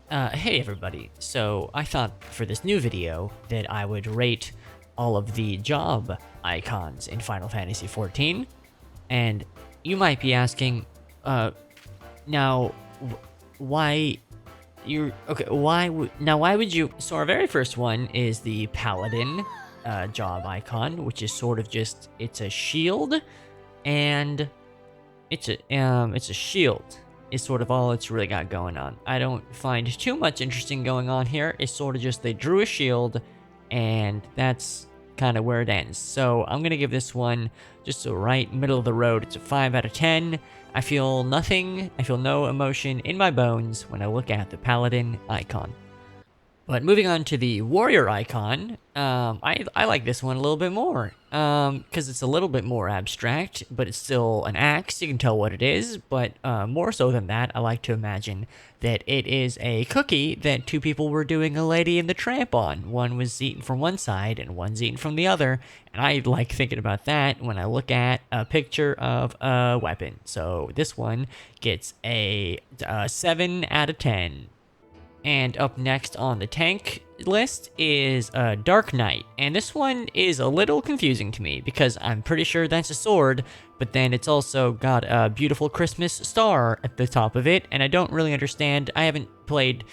Hey everybody. So I thought for this new video that I would rate all of the job icons in Final Fantasy XIV. And you might be asking, now, why you're okay? Why would you? So our very first one is the Paladin job icon, which is sort of just it's a shield, and it's a shield is sort of all it's really got going on. I don't find too much interesting going on here. It's sort of just they drew a shield, and that's kind of where it ends. So I'm gonna give this one just a right middle of the road. It's a 5 out of 10. I feel nothing. I feel no emotion in my bones when I look at the Paladin icon. But moving on to the warrior icon, I like this one a little bit more, because it's a little bit more abstract, but it's still an axe. You can tell what it is, but more so than that, I like to imagine that it is a cookie that two people were doing a Lady and the Tramp on. One was eaten from one side and one's eaten from the other, and I like thinking about that when I look at a picture of a weapon. So this one gets a 7 out of 10. And up next on the tank list is Dark Knight. And this one is a little confusing to me because I'm pretty sure that's a sword, but then it's also got a beautiful Christmas star at the top of it. And I don't really understand. I haven't played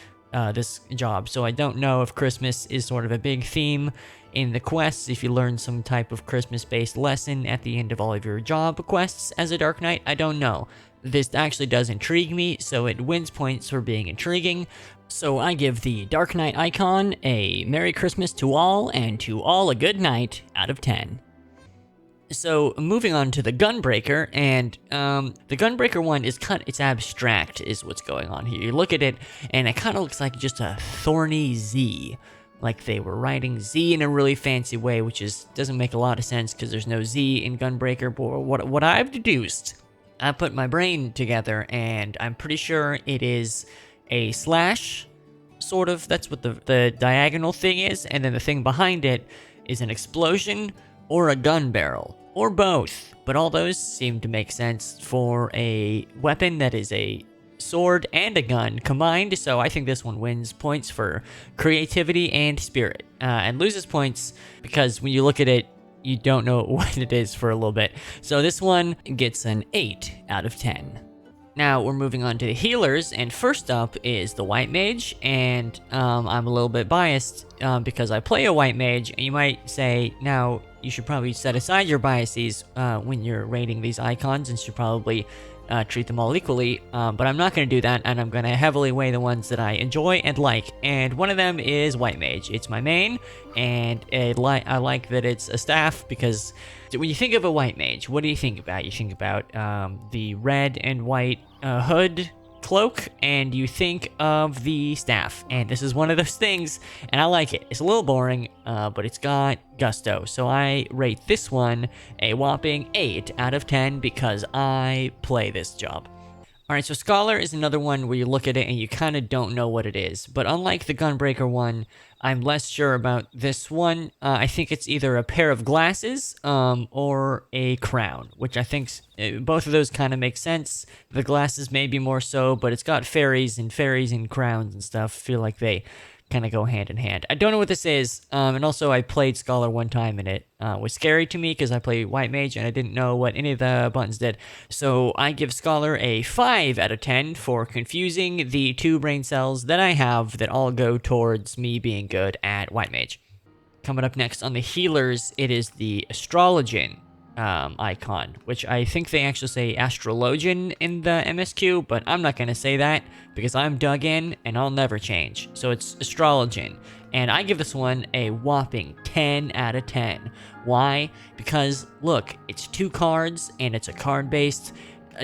this job, so I don't know if Christmas is sort of a big theme in the quests. If you learn some type of Christmas-based lesson at the end of all of your job quests as a Dark Knight, I don't know. This actually does intrigue me, so it wins points for being intriguing. So I give the Dark Knight icon a Merry Christmas to all, and to all a good night out of 10. So moving on to the Gunbreaker, and the Gunbreaker one is it's abstract is what's going on here. You look at it, and it kind of looks like just a thorny Z. Like they were writing Z in a really fancy way, which doesn't make a lot of sense because there's no Z in Gunbreaker. But what I've deduced, I put my brain together, and I'm pretty sure it is a slash, sort of. That's what the diagonal thing is, and then the thing behind it is an explosion or a gun barrel, or both. But all those seem to make sense for a weapon that is a sword and a gun combined, so I think this one wins points for creativity and spirit, and loses points because when you look at it, you don't know what it is for a little bit. So this one gets an 8 out of 10. Now we're moving on to the healers, and first up is the White Mage, and I'm a little bit biased because I play a White Mage, and you might say, now you should probably set aside your biases when you're rating these icons, and should probably treat them all equally, but I'm not going to do that, and I'm going to heavily weigh the ones that I enjoy and like, and one of them is White Mage. It's my main, and I like that it's a staff, because when you think of a White Mage, what do you think about? You think about the red and white hood cloak, and you think of the staff, and this is one of those things, and I like it. It's a little boring, but it's got gusto, so I rate this one a whopping 8 out of 10 because I play this job. Alright, so Scholar is another one where you look at it and you kind of don't know what it is, but unlike the Gunbreaker one, I'm less sure about this one. I think it's either a pair of glasses or a crown, which I think both of those kind of make sense. The glasses maybe more so, but it's got fairies and crowns and stuff. I feel like they kind of go hand in hand. I don't know what this is, and also I played Scholar one time, and it was scary to me because I played White Mage and I didn't know what any of the buttons did. So I give Scholar a 5 out of 10 for confusing the 2 brain cells that I have that all go towards me being good at White Mage. Coming up next on the healers, it is the Astrology icon, which I think they actually say Astrologian in the MSQ, but I'm not going to say that because I'm dug in and I'll never change. So it's Astrologian, and I give this one a whopping 10 out of 10. Why? Because look, it's 2 cards and it's a card-based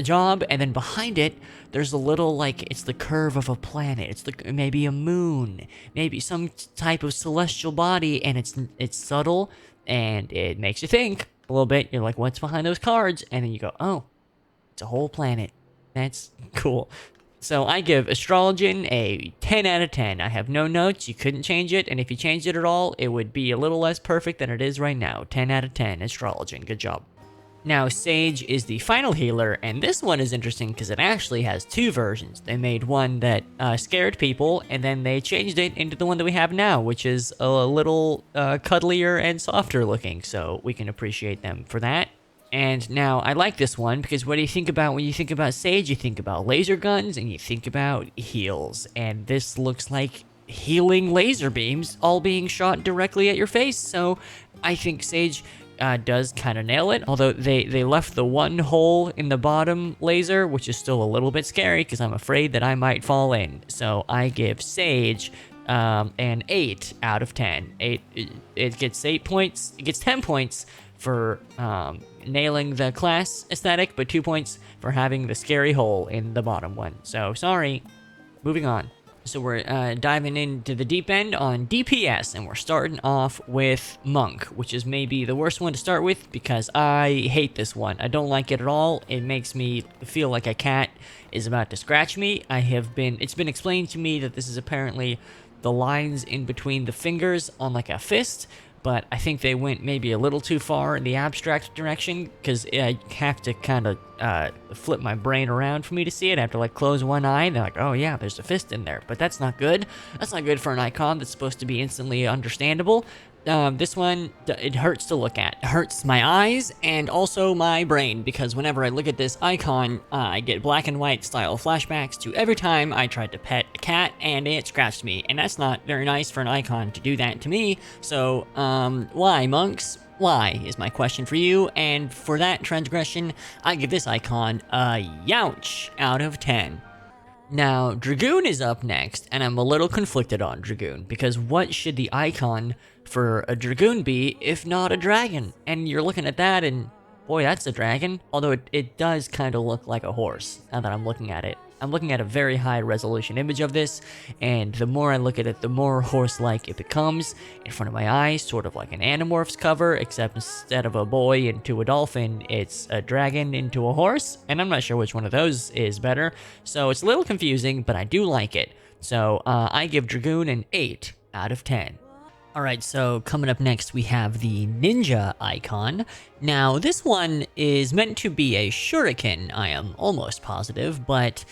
job, and then behind it there's a little, like, it's the curve of a planet, it's maybe a moon, maybe some type of celestial body, and it's subtle and it makes you think a little bit. You're like, what's behind those cards? And then you go, oh, it's a whole planet. That's cool. So I give Astrologian a 10 out of 10. I have no notes. You couldn't change it. And if you changed it at all, it would be a little less perfect than it is right now. 10 out of 10, Astrologian. Good job. Now, Sage is the final healer, and this one is interesting because it actually has two versions. They made one that scared people, and then they changed it into the one that we have now, which is a little cuddlier and softer looking, so we can appreciate them for that. And now, I like this one because what do you think about when you think about Sage? You think about laser guns, and you think about heals, and this looks like healing laser beams all being shot directly at your face, so I think Sage does kind of nail it, although they left the one hole in the bottom laser, which is still a little bit scary because I'm afraid that I might fall in. So I give Sage an 8 out of 10. It gets 8 points. It gets 10 points for nailing the class aesthetic, but 2 points for having the scary hole in the bottom one. So sorry. Moving on. So we're diving into the deep end on DPS, and we're starting off with Monk, which is maybe the worst one to start with because I hate this one. I don't like it at all. It makes me feel like a cat is about to scratch me. It's been explained to me that this is apparently the lines in between the fingers on like a fist, but I think they went maybe a little too far in the abstract direction because I have to kind of flip my brain around for me to see it. I have to like close one eye and they're like, oh yeah, there's a fist in there. But that's not good. That's not good for an icon that's supposed to be instantly understandable. This one, it hurts to look at. It hurts my eyes and also my brain because whenever I look at this icon, I get black and white style flashbacks to every time I tried to pet a cat and it scratched me. And that's not very nice for an icon to do that to me. So, why, monks? Why is my question for you, and for that transgression, I give this icon a youch out of 10. Now, Dragoon is up next, and I'm a little conflicted on Dragoon, because what should the icon for a Dragoon be if not a dragon? And you're looking at that, and boy, that's a dragon. Although it does kind of look like a horse, now that I'm looking at it. I'm looking at a very high resolution image of this, and the more I look at it, the more horse-like it becomes in front of my eyes, sort of like an Animorphs cover, except instead of a boy into a dolphin, it's a dragon into a horse, and I'm not sure which one of those is better, so it's a little confusing, but I do like it. So I give Dragoon an 8 out of 10. Alright, so coming up next we have the ninja icon. Now, this one is meant to be a shuriken, I am almost positive, but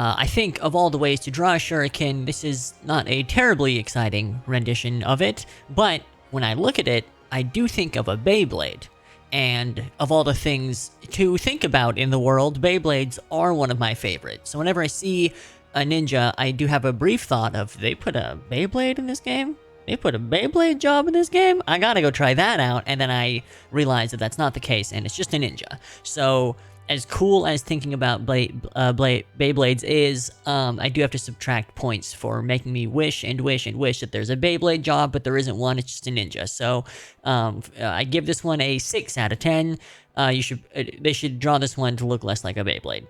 I think of all the ways to draw a shuriken, this is not a terribly exciting rendition of it, but when I look at it, I do think of a Beyblade. And of all the things to think about in the world, Beyblades are one of my favorites. So whenever I see a ninja, I do have a brief thought of, they put a Beyblade in this game? They put a Beyblade job in this game? I gotta go try that out, and then I realize that that's not the case, and it's just a ninja. So, as cool as thinking about Beyblades is, I do have to subtract points for making me wish and wish and wish that there's a Beyblade job, but there isn't one, it's just a ninja. So, I give this one a 6 out of 10. They should draw this one to look less like a Beyblade.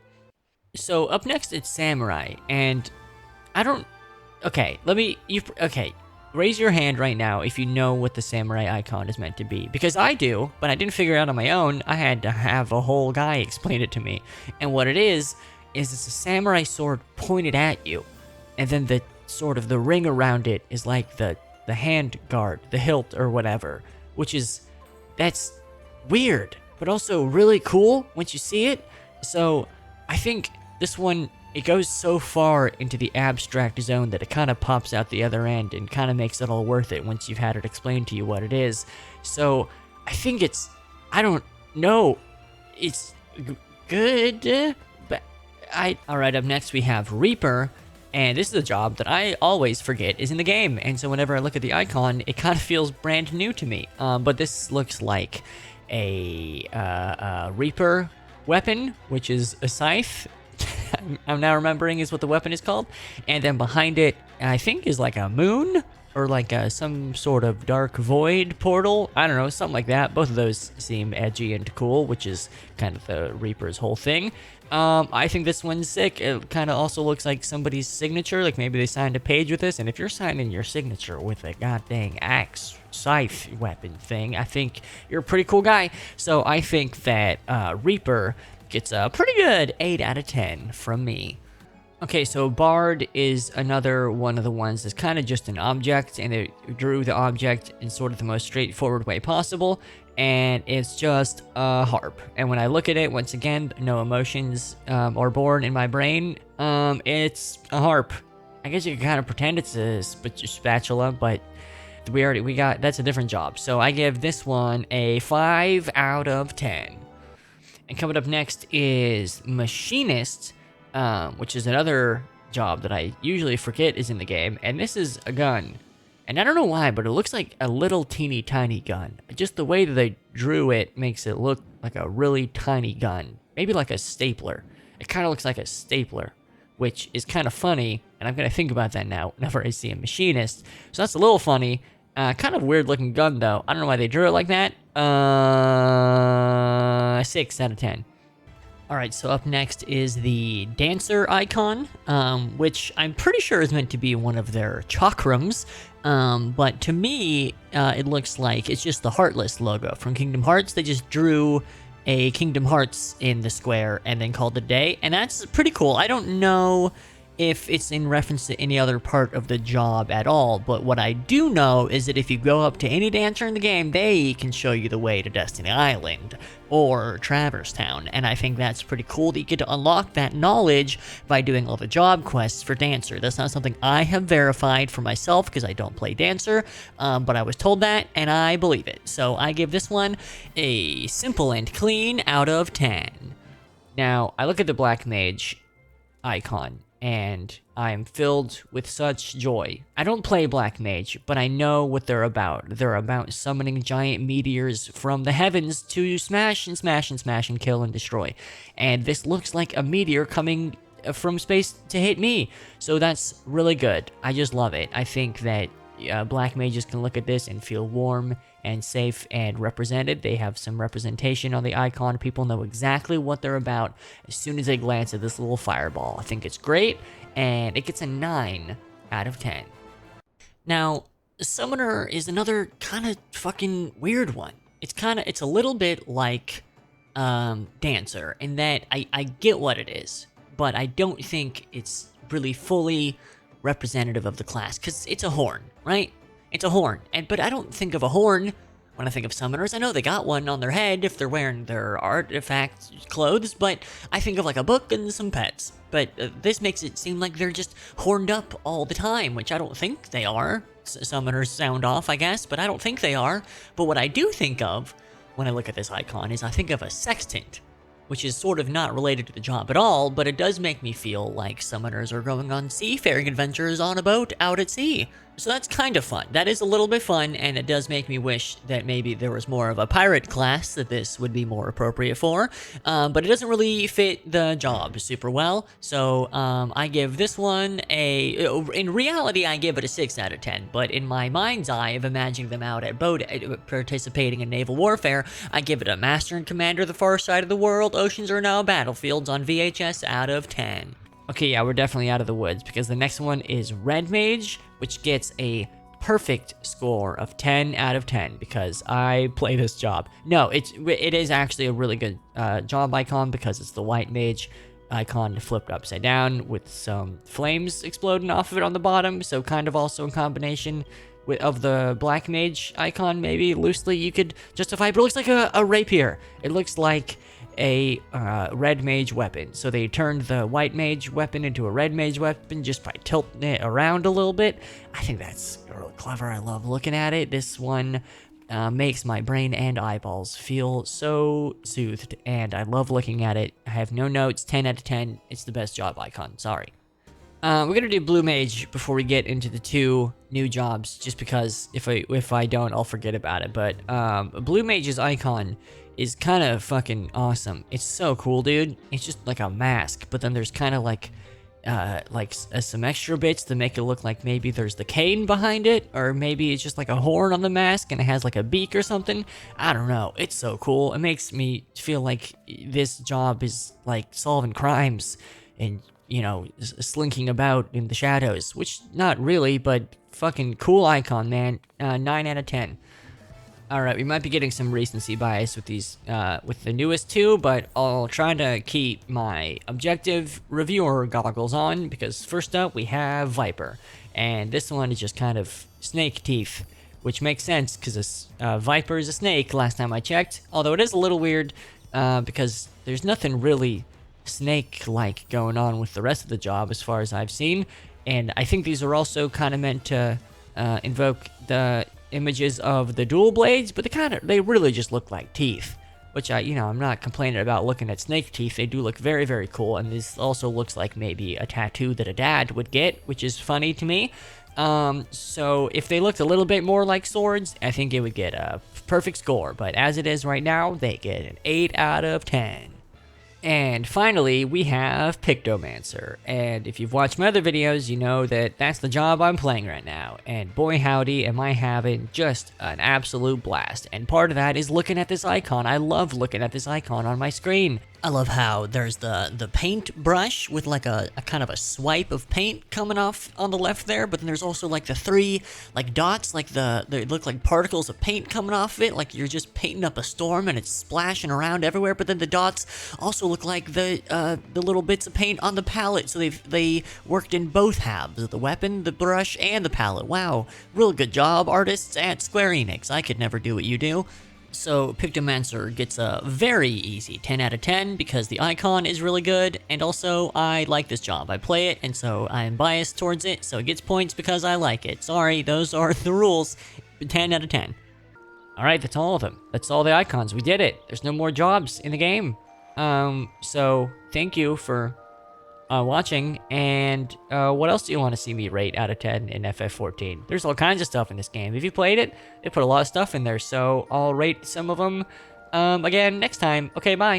So, up next, it's Samurai, and I don't... Okay, okay. Raise your hand right now if you know what the samurai icon is meant to be. Because I do, but I didn't figure it out on my own. I had to have a whole guy explain it to me. And what it is it's a samurai sword pointed at you. And then the sort of the ring around it is like the hand guard, the hilt or whatever. That's weird, but also really cool once you see it. So I think this one... It goes so far into the abstract zone that it kind of pops out the other end and kind of makes it all worth it once you've had it explained to you what it is. So, I think I don't know, it's good, but Alright, up next we have Reaper, and this is a job that I always forget is in the game, and so whenever I look at the icon, it kind of feels brand new to me. But this looks like a Reaper weapon, which is a scythe. I'm now remembering is what the weapon is called. And then behind it, I think, is like a moon or like some sort of dark void portal. I don't know, something like that. Both of those seem edgy and cool, which is kind of the Reaper's whole thing. I think this one's sick. It kind of also looks like somebody's signature, like maybe they signed a page with this. And if you're signing your signature with a goddamn axe scythe weapon thing, I think you're a pretty cool guy. So I think that Reaper gets a pretty good 8 out of 10 from me. Okay, so Bard is another one of the ones that's kind of just an object, and they drew the object in sort of the most straightforward way possible. and it's just a harp. And when I look at it, once again, no emotions are born in my brain. It's a harp. I guess you can kind of pretend it's a spatula, but we got that's a different job. So I give this one a 5 out of 10. And coming up next is Machinist, which is another job that I usually forget is in the game, and this is a gun. And I don't know why, but it looks like a little teeny tiny gun. Just the way that they drew it makes it look like a really tiny gun. Maybe like a stapler. It kind of looks like a stapler, which is kind of funny, and I'm going to think about that now whenever I see a Machinist. So that's a little funny. Kind of weird looking gun, though. I don't know why they drew it like that. 6 out of 10. Alright, so up next is the Dancer icon, which I'm pretty sure is meant to be one of their chakrams, but to me, it looks like it's just the Heartless logo from Kingdom Hearts. They just drew a Kingdom Hearts in the square and then called it a day, and that's pretty cool. I don't know if it's in reference to any other part of the job at all, but what I do know is that if you go up to any dancer in the game, they can show you the way to Destiny Island or Traverse Town, and I think that's pretty cool that you get to unlock that knowledge by doing all the job quests for Dancer. That's not something I have verified for myself because I don't play Dancer, but I was told that, and I believe it. So I give this one a simple and clean out of 10. Now, I look at the Black Mage icon, and I'm filled with such joy. I don't play Black Mage, but I know what they're about. They're about summoning giant meteors from the heavens to smash and smash and smash and kill and destroy. And this looks like a meteor coming from space to hit me. So that's really good. I just love it. I think that Black Mages can look at this and feel warm and safe and represented. They have some representation on the icon. People know exactly what they're about as soon as they glance at this little fireball. I think it's great, and it gets a 9 out of 10. Now, Summoner is another kind of fucking weird one. It's a little bit like Dancer in that I get what it is, but I don't think it's really fully representative of the class, because it's a horn, right? It's a horn, but I don't think of a horn when I think of summoners. I know they got one on their head if they're wearing their artifact clothes, but I think of like a book and some pets. But this makes it seem like they're just horned up all the time, which I don't think they are. Summoners sound off, I guess, but I don't think they are. But what I do think of when I look at this icon is I think of a sextant, which is sort of not related to the job at all, but it does make me feel like summoners are going on seafaring adventures on a boat out at sea. So that's kind of fun. That is a little bit fun, and it does make me wish that maybe there was more of a pirate class that this would be more appropriate for, but it doesn't really fit the job super well, so I give this one in reality, I give it a 6 out of 10, but in my mind's eye of imagining them out at boat participating in naval warfare, I give it a Master and Commander the Far Side of the World, Oceans Are Now Battlefields on VHS out of 10. Okay, yeah, we're definitely out of the woods, because the next one is Red Mage, which gets a perfect score of 10 out of 10, because I play this job. No, it is actually a really good job icon, because it's the White Mage icon flipped upside down with some flames exploding off of it on the bottom, so kind of also in combination of the Black Mage icon, maybe loosely you could justify, but it looks like a rapier. It looks like a red mage weapon. So they turned the white mage weapon into a red mage weapon just by tilting it around a little bit. I think that's really clever. I love looking at it. This one makes my brain and eyeballs feel so soothed, and I love looking at it. I have no notes. 10 out of 10. It's the best job icon. Sorry. We're gonna do Blue Mage before we get into the two new jobs, just because if I don't, I'll forget about it. But Blue Mage's icon is kind of fucking awesome. It's so cool, dude. It's just like a mask, but then there's kind of like some extra bits to make it look like maybe there's the cane behind it, or maybe it's just like a horn on the mask and it has like a beak or something. I don't know. It's so cool. It makes me feel like this job is like solving crimes and, you know, slinking about in the shadows, which not really, but fucking cool icon, man. 9 out of 10. Alright, we might be getting some recency bias with these, with the newest two, but I'll try to keep my objective reviewer goggles on, because first up we have Viper, and this one is just kind of snake teeth which makes sense because a viper is a snake last time I checked. Although it is a little weird because there's nothing really snake-like going on with the rest of the job as far as I've seen. And I think these are also kind of meant to invoke the images of the dual blades, but they really just look like teeth. Which I'm not complaining about looking at snake teeth. They do look very, very cool, and this also looks like maybe a tattoo that a dad would get, which is funny to me. So if they looked a little bit more like swords, I think it would get a perfect score. But as it is right now, they get an 8 out of 10. And finally, we have Pictomancer. And if you've watched my other videos, you know that that's the job I'm playing right now. And boy howdy, am I having just an absolute blast. And part of that is looking at this icon. I love looking at this icon on my screen. I love how there's the paint brush with like a kind of a swipe of paint coming off on the left there, but then there's also like the 3 like dots, like they look like particles of paint coming off of it, like you're just painting up a storm and it's splashing around everywhere. But then the dots also look like the little bits of paint on the palette, so they worked in both halves, the weapon, the brush, and the palette. Wow, real good job, artists at Square Enix. I could never do what you do. So Pictomancer gets a very easy 10 out of 10 because the icon is really good, and also I like this job. I play it, and so I'm biased towards it, so it gets points because I like it. Sorry, those are the rules. 10 out of 10. Alright, that's all of them. That's all the icons. We did it. There's no more jobs in the game. So thank you for watching, and what else do you want to see me rate out of 10 in FF14? There's all kinds of stuff in this game. If you played it, they put a lot of stuff in there, so I'll rate some of them again next time. Okay, bye.